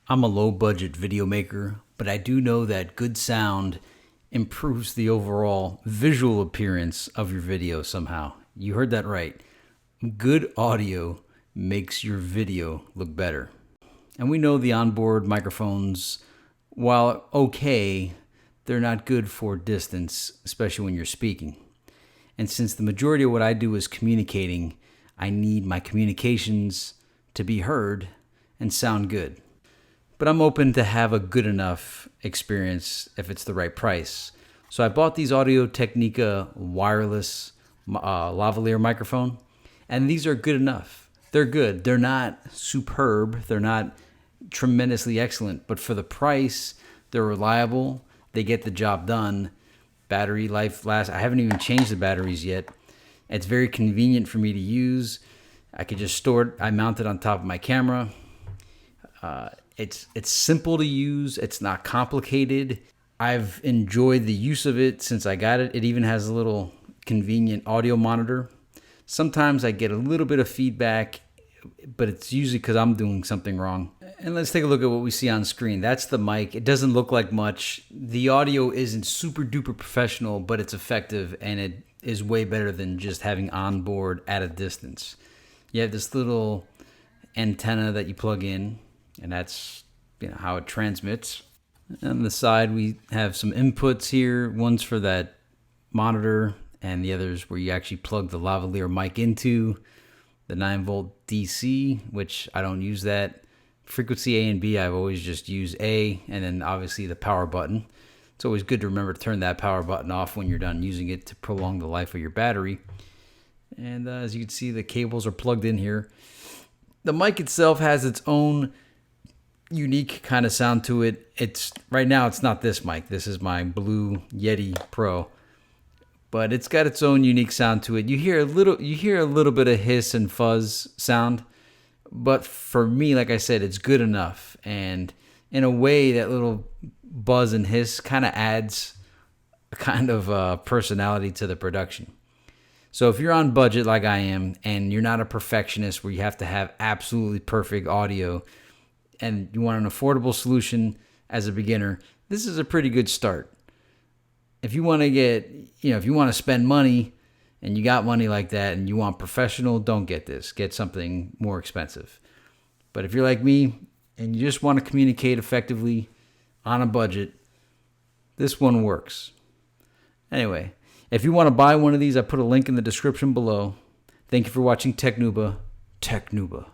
I'm a low budget video maker, but I do know that good sound improves the overall visual appearance of your video somehow. You heard that right. Good audio makes your video look better. And we know the onboard microphones, while okay, they're not good for distance, especially when you're speaking. And since the majority of what I do is communicating, I need my communications to be heard and sound good. But I'm open to have a good enough experience if it's the right price. So I bought these Audio-Technica wireless lavalier microphone, and these are good enough. They're good. They're not superb. They're not tremendously excellent, but for the price, they're reliable. They get the job done. Battery life lasts. I haven't even changed the batteries yet. It's very convenient for me to use. I could just store it. I mount it on top of my camera. It's simple to use. It's not complicated. I've enjoyed the use of it since I got it. It even has a little convenient audio monitor. Sometimes I get a little bit of feedback, but it's usually because I'm doing something wrong. And let's take a look at what we see on screen. That's the mic. It doesn't look like much. The audio isn't super duper professional, but it's effective, and it is way better than just having onboard at a distance. You have this little antenna that you plug in, and that's how it transmits. On the side, we have some inputs here. One's for that monitor, and the other's where you actually plug the lavalier mic into. The 9-volt DC, which I don't use that. Frequency A and B, I've always just used A, and then obviously the power button. It's always good to remember to turn that power button off when you're done using it to prolong the life of your battery. And as you can see, the cables are plugged in here. The mic itself has its own unique kind of sound to it. Right now it's not this mic. This is my Blue Yeti Pro. But it's got its own unique sound to it. You hear a little bit of hiss and fuzz sound, but for me, like I said, it's good enough. And in a way, that little buzz and hiss kind of adds a kind of personality to the production. So if you're on budget like I am, and you're not a perfectionist where you have to have absolutely perfect audio, and you want an affordable solution as a beginner, this is a pretty good start. If you want to if you want to spend money and you got money like that and you want professional, don't get this. Get something more expensive. But if you're like me and you just want to communicate effectively on a budget, this one works. Anyway, if you want to buy one of these, I put a link in the description below. Thank you for watching Technuba. Technuba.